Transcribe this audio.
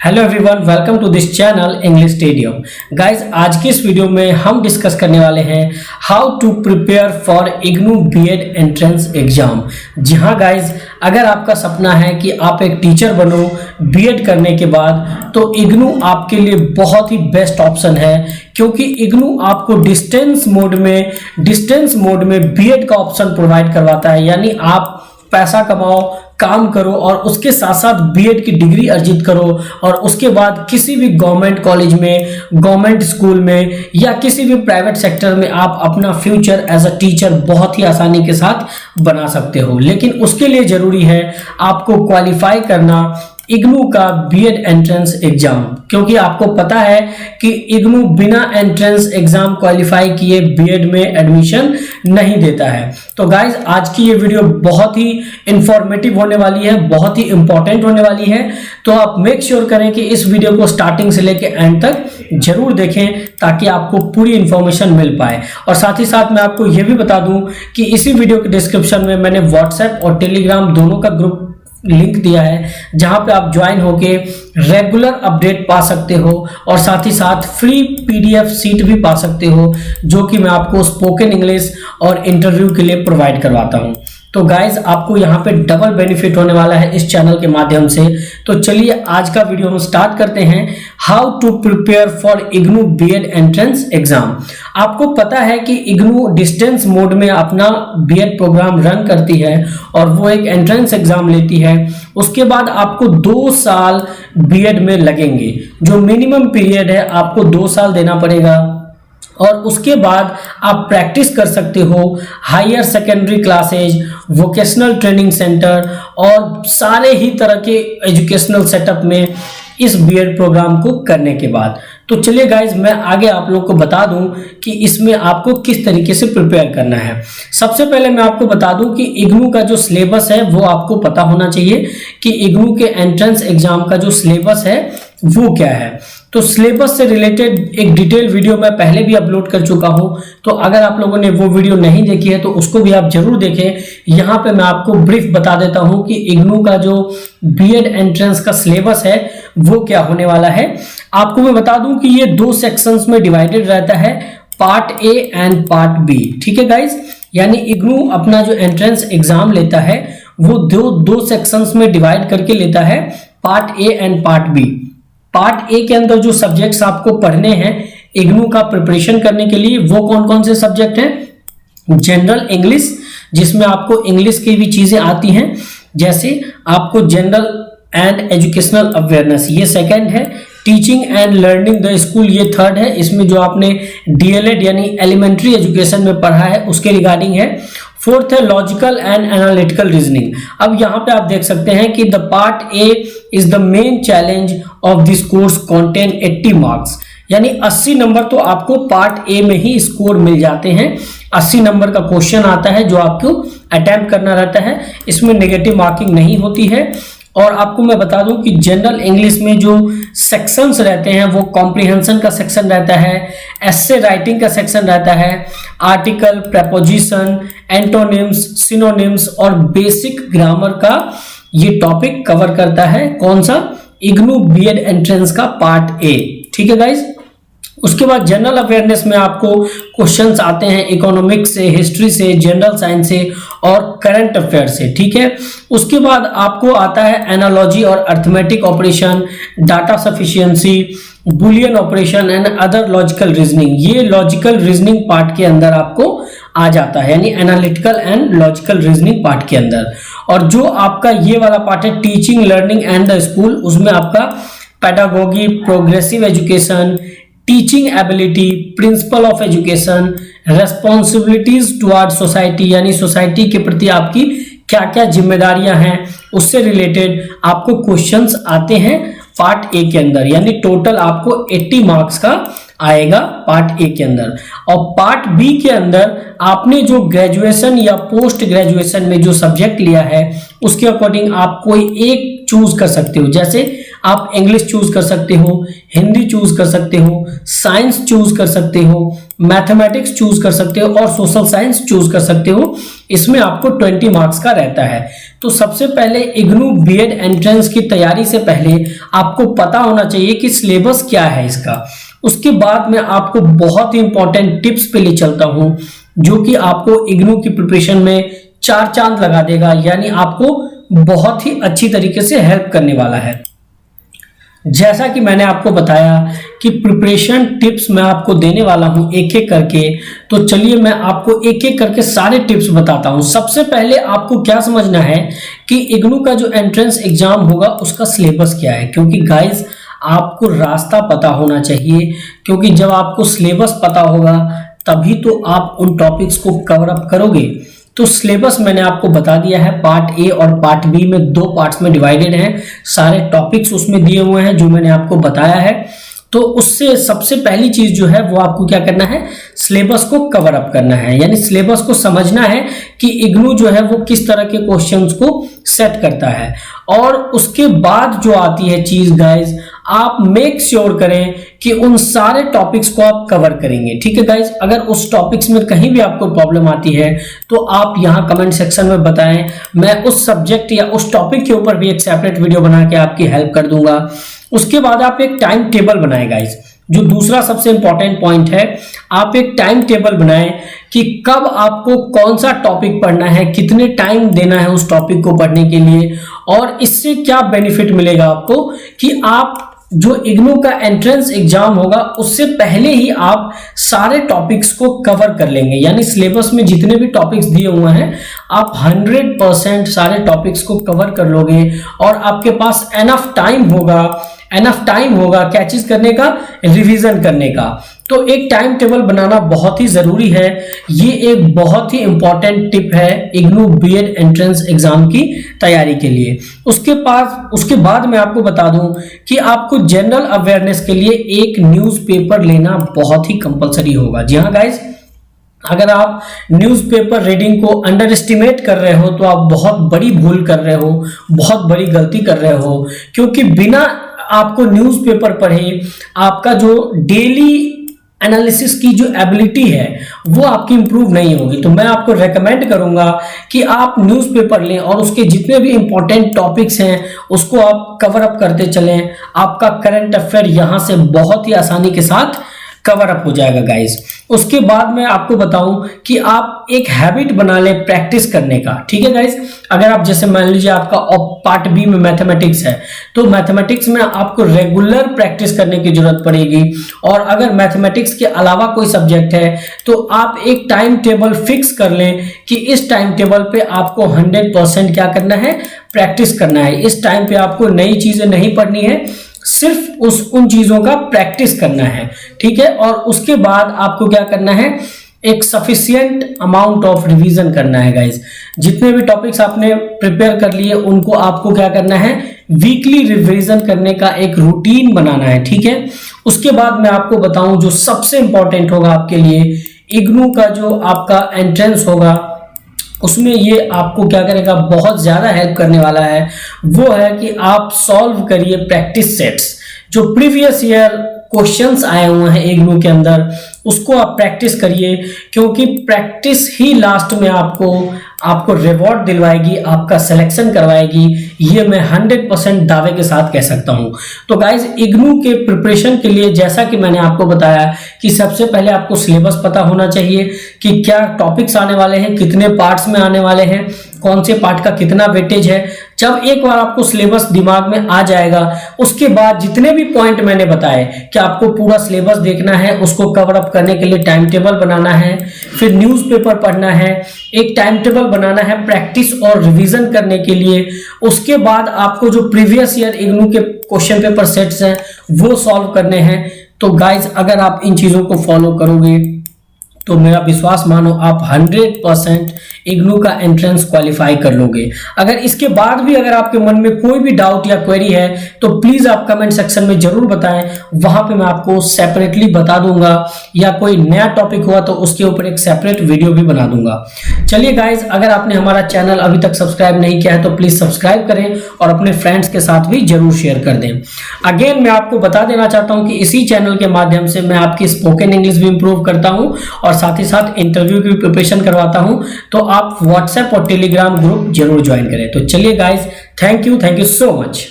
Hello everyone, welcome to this channel English stadium. Guys, आज की इस वीडियो में हम डिस्कस करने वाले हैं how to prepare for IGNOU BEd entrance exam. जी हाँ गाइज, अगर आपका सपना है कि आप एक टीचर बनो बीएड करने के बाद, तो इग्नू आपके लिए बहुत ही बेस्ट ऑप्शन है, क्योंकि इग्नू आपको डिस्टेंस मोड में बीएड का ऑप्शन प्रोवाइड करवाता है। यानी आप पैसा कमाओ, काम करो और उसके साथ साथ बीएड की डिग्री अर्जित करो और उसके बाद किसी भी गवर्नमेंट कॉलेज में, गवर्नमेंट स्कूल में या किसी भी प्राइवेट सेक्टर में आप अपना फ्यूचर एज अ टीचर बहुत ही आसानी के साथ बना सकते हो। लेकिन उसके लिए जरूरी है आपको क्वालिफाई करना इग्नू का बीएड एंट्रेंस एग्जाम, क्योंकि आपको पता है कि इग्नू बिना एंट्रेंस एग्जाम क्वालिफाई किए बीएड में एडमिशन नहीं देता है। तो गाइज, आज की ये वीडियो बहुत ही इंफॉर्मेटिव होने वाली है, बहुत ही इंपॉर्टेंट होने वाली है। तो आप मेक श्योर करें कि इस वीडियो को स्टार्टिंग से लेकर एंड तक जरूर देखें, ताकि आपको पूरी इंफॉर्मेशन मिल पाए। और साथ ही साथ मैं आपको यह भी बता दूं कि इसी वीडियो के डिस्क्रिप्शन में मैंने व्हाट्सएप और टेलीग्राम दोनों का ग्रुप लिंक दिया है, जहां पे आप ज्वाइन होके रेगुलर अपडेट पा सकते हो और साथ ही साथ फ्री पीडीएफ सीट भी पा सकते हो, जो कि मैं आपको स्पोकन इंग्लिश और इंटरव्यू के लिए प्रोवाइड करवाता हूं। तो गाइज, आपको यहाँ पे डबल बेनिफिट होने वाला है इस चैनल के माध्यम से। तो चलिए आज का वीडियो हम स्टार्ट करते हैं, how to prepare for IGNOU BEd entrance exam. आपको पता है कि इग्नू डिस्टेंस मोड में अपना बीएड प्रोग्राम रन करती है और वो एक एंट्रेंस एग्जाम लेती है। उसके बाद आपको 2 साल बीएड में लगेंगे, जो मिनिमम पीरियड है आपको 2 साल देना पड़ेगा। और उसके बाद आप प्रैक्टिस कर सकते हो higher secondary classes, vocational training centre और सारे ही तरह के एजुकेशनल सेटअप में इस बीएड प्रोग्राम को करने के बाद। तो चलिए गाइज, मैं आगे आप लोग को बता दूं कि इसमें आपको किस तरीके से प्रिपेयर करना है। सबसे पहले मैं आपको बता दूं कि इग्नू का जो सिलेबस है वो आपको पता होना चाहिए कि इग्नू के एंट्रेंस एग्जाम का जो सिलेबस है वो क्या है। तो सिलेबस से रिलेटेड एक डिटेल वीडियो मैं पहले भी अपलोड कर चुका हूं, तो अगर आप लोगों ने वो वीडियो नहीं देखी है तो उसको भी आप जरूर देखें। यहाँ पे मैं आपको ब्रीफ बता देता हूं कि इग्नू का जो बीएड एंट्रेंस का सिलेबस है वो क्या होने वाला है। आपको मैं बता दूं कि ये 2 सेक्शंस में डिवाइडेड रहता है, part A and part B. ठीक है गाइज, यानी इग्नू अपना जो एंट्रेंस एग्जाम लेता है वो दो सेक्शंस में डिवाइड करके लेता है, part A and part B. Part A के अंदर जो सब्जेक्ट्स आपको पढ़ने हैं इग्नू का प्रिपरेशन करने के लिए, वो कौन कौन से सब्जेक्ट हैं? जनरल इंग्लिश, जिसमें आपको इंग्लिश की भी चीजें आती हैं, जैसे आपको जनरल एंड एजुकेशनल अवेयरनेस, ये सेकंड है। Teaching and learning the school, ये थर्ड है। इसमें जो आपने डीएलएड यानी एलिमेंट्री एजुकेशन में पढ़ा है उसके रिगार्डिंग है। फोर्थ है लॉजिकल एंड एनालिटिकल रीजनिंग। अब यहाँ पे आप देख सकते हैं कि the part A is the main challenge of this course contain 80 marks, यानी 80 नंबर तो आपको पार्ट ए में ही स्कोर मिल जाते हैं। 80 नंबर का क्वेश्चन आता है जो आपको अटेम्प्ट करना रहता है, इसमें नेगेटिव मार्किंग नहीं होती है। और आपको मैं बता दूं कि जनरल इंग्लिश में जो सेक्शंस रहते हैं वो कॉम्प्रिहेंशन का सेक्शन रहता है, एस्से राइटिंग का सेक्शन रहता है, आर्टिकल, प्रेपोजिशन, एंटोनिम्स, सिनोनिम्स और बेसिक ग्रामर का ये टॉपिक कवर करता है। कौन सा? इग्नू बीएड एंट्रेंस का पार्ट ए। ठीक है गाइज, उसके बाद जनरल अवेयरनेस में आपको क्वेश्चंस आते हैं इकोनॉमिक्स से, हिस्ट्री से, जनरल साइंस से और करंट अफेयर से। ठीक है, उसके बाद आपको आता है एनालॉजी और arithmetic operation, data sufficiency, Boolean operation and other logical reasoning. ये लॉजिकल रीजनिंग पार्ट के अंदर आपको आ जाता है, यानी analytical and logical reasoning part के अंदर। और जो आपका ये वाला पार्ट है teaching, learning and the school, उसमें आपका pedagogy, progressive education, teaching ability, principle of education, responsibilities toward society, यानी सोसाइटी के प्रति आपकी क्या क्या जिम्मेदारियां हैं, उससे रिलेटेड आपको क्वेश्चंस आते हैं पार्ट ए के अंदर। यानी टोटल आपको 80 मार्क्स का आएगा पार्ट ए के अंदर। और पार्ट बी के अंदर आपने जो ग्रेजुएशन या पोस्ट ग्रेजुएशन में जो सब्जेक्ट लिया है उसके अकॉर्डिंग आप कोई एक चूज कर सकते हो। जैसे आप इंग्लिश चूज कर सकते हो, हिंदी चूज कर सकते हो, साइंस चूज कर सकते हो, मैथमेटिक्स चूज कर सकते हो और सोशल साइंस चूज कर सकते हो। इसमें आपको 20 मार्क्स का रहता है। तो सबसे पहले इग्नू बीएड एंट्रेंस की तैयारी से पहले आपको पता होना चाहिए कि सिलेबस क्या है इसका। उसके बाद मैं आपको बहुत ही इंपॉर्टेंट टिप्स पे ले चलता हूं जो कि आपको इग्नू की प्रिपरेशन में 4 चांद लगा देगा, यानी आपको बहुत ही अच्छी तरीके से हेल्प करने वाला है। जैसा कि मैंने आपको बताया कि प्रिपरेशन टिप्स मैं आपको देने वाला हूं एक एक करके, तो चलिए मैं आपको एक एक करके सारे टिप्स बताता हूं। सबसे पहले आपको क्या समझना है कि इग्नू का जो एंट्रेंस एग्जाम होगा उसका सिलेबस क्या है, क्योंकि गाइस आपको रास्ता पता होना चाहिए, क्योंकि जब आपको सिलेबस पता होगा तभी तो आप उन टॉपिक्स को कवर अप करोगे। तो सिलेबस मैंने आपको बता दिया है, पार्ट ए और पार्ट बी में 2 पार्ट्स में डिवाइडेड हैं। सारे टॉपिक्स उसमें दिए हुए हैं जो मैंने आपको बताया है। तो उससे सबसे पहली चीज जो है वो आपको क्या करना है, सिलेबस को कवर अप करना है, यानी सिलेबस को समझना है कि इग्नू जो है वो किस तरह के क्वेश्चंस को सेट करता है। और उसके बाद जो आती है चीज गाइज, आप मेक श्योर करें कि उन सारे टॉपिक्स को आप कवर करेंगे। ठीक है गाइज, अगर उस टॉपिक्स में कहीं भी आपको प्रॉब्लम आती है तो आप यहाँ कमेंट सेक्शन में बताएं, मैं उस सब्जेक्ट या उस टॉपिक के ऊपर भी एक सेपरेट वीडियो बना के आपकी हेल्प कर दूंगा। उसके बाद आप एक टाइम टेबल बनाएं गाइज, जो दूसरा सबसे इंपॉर्टेंट पॉइंट है, आप एक टाइम टेबल बनाएं कि कब आपको कौन सा टॉपिक पढ़ना है, कितने टाइम देना है उस टॉपिक को पढ़ने के लिए, और इससे क्या बेनिफिट मिलेगा आपको कि आप जो इग्नू का एंट्रेंस एग्जाम होगा उससे पहले ही आप सारे टॉपिक्स को कवर कर लेंगे, यानी सिलेबस में जितने भी टॉपिक्स दिए हुए हैं आप 100% सारे टॉपिक्स को कवर कर लोगे और आपके पास एनफ टाइम होगा क्या चीज करने का, रिवीजन करने का। तो एक टाइम टेबल बनाना बहुत ही जरूरी है। ये एक बहुत ही इंपॉर्टेंट टिप है इग्नू बीएड एंट्रेंस एग्जाम की तैयारी के लिए। उसके बाद मैं आपको बता दूं कि आपको जनरल अवेयरनेस के लिए एक न्यूज़पेपर लेना बहुत ही कंपलसरी होगा। जी हाँ गाइज, अगर आप न्यूज़पेपर रीडिंग को अंडर एस्टिमेट कर रहे हो तो आप बहुत बड़ी भूल कर रहे हो, बहुत बड़ी गलती कर रहे हो, क्योंकि बिना आपको न्यूज़पेपर पढ़े आपका जो डेली एनालिसिस की जो एबिलिटी है वो आपकी इंप्रूव नहीं होगी। तो मैं आपको रेकमेंड करूंगा कि आप न्यूज़पेपर लें और उसके जितने भी इंपॉर्टेंट टॉपिक्स हैं उसको आप कवर अप करते चलें। आपका करंट अफेयर यहां से बहुत ही आसानी के साथ कवर अप हो जाएगा गाइस। उसके बाद मैं आपको बताऊं कि आप एक हैबिट बना लें प्रैक्टिस करने का। ठीक है गाइस, अगर आप जैसे मान लीजिए आपका पार्ट बी में मैथमेटिक्स है तो मैथमेटिक्स में आपको रेगुलर प्रैक्टिस करने की जरूरत पड़ेगी। और अगर मैथमेटिक्स के अलावा कोई सब्जेक्ट है तो आप एक टाइम टेबल फिक्स कर लें कि इस टाइम टेबल पे आपको 100% क्या करना है, प्रैक्टिस करना है। इस टाइम पे आपको नई चीजें नहीं पढ़नी है, सिर्फ उन चीजों का प्रैक्टिस करना है। ठीक है, और उसके बाद आपको क्या करना है, एक सफिशिएंट अमाउंट ऑफ रिवीजन करना है गाइज। जितने भी टॉपिक्स आपने प्रिपेयर कर लिए उनको आपको क्या करना है, वीकली रिवीजन करने का एक रूटीन बनाना है। ठीक है, उसके बाद मैं आपको बताऊं जो सबसे इंपॉर्टेंट होगा आपके लिए, इग्नू का जो आपका एंट्रेंस होगा उसमें ये आपको क्या करेगा, बहुत ज्यादा हेल्प करने वाला है। वो है कि आप सॉल्व करिए प्रैक्टिस सेट्स, जो प्रीवियस ईयर क्वेश्चंस आए हुए हैं इग्नू के अंदर उसको आप प्रैक्टिस करिए, क्योंकि प्रैक्टिस ही लास्ट में आपको रिवॉर्ड दिलवाएगी, आपका सिलेक्शन करवाएगी। ये मैं 100% दावे के साथ कह सकता हूं। तो गाइज, इग्नू के प्रिपरेशन के लिए जैसा कि मैंने आपको बताया कि सबसे पहले आपको सिलेबस पता होना चाहिए कि क्या टॉपिक्स आने वाले हैं, कितने पार्ट्स में आने वाले हैं, कौन से पार्ट का कितना वेटेज है। जब एक बार आपको सिलेबस दिमाग में आ जाएगा उसके बाद जितने भी पॉइंट मैंने बताए कि आपको पूरा सिलेबस देखना है, उसको कवर अप करने के लिए टाइम टेबल बनाना है, फिर न्यूज़पेपर पढ़ना है, एक टाइम टेबल बनाना है प्रैक्टिस और रिवीजन करने के लिए। उसके बाद आपको जो प्रीवियस ईयर इग्नू के क्वेश्चन पेपर सेट्स हैं वो सॉल्व करने हैं। तो गाइज, अगर आप इन चीजों को फॉलो करोगे तो मेरा विश्वास मानो आप 100% इग्नू का एंट्रेंस क्वालिफाई कर लोगे। अगर इसके बाद भी अगर आपके मन में कोई भी डाउट या क्वेरी है तो प्लीज आप कमेंट सेक्शन में जरूर बताएं, वहां पे मैं आपको सेपरेटली बता दूंगा, या कोई नया टॉपिक हुआ तो उसके ऊपर एक सेपरेट वीडियो भी बना दूंगा। चलिए गाइज, अगर आपने हमारा चैनल अभी तक सब्सक्राइब नहीं किया है तो प्लीज सब्सक्राइब करें और अपने फ्रेंड्स के साथ भी जरूर शेयर कर दें। अगेन मैं आपको बता देना चाहता हूं कि इसी चैनल के माध्यम से मैं आपकी स्पोकन इंग्लिश भी इंप्रूव करता हूं और साथ ही साथ इंटरव्यू की प्रिपरेशन करवाता हूं, तो आप व्हाट्सएप और टेलीग्राम ग्रुप जरूर ज्वाइन करें। तो चलिए guys, thank you so much.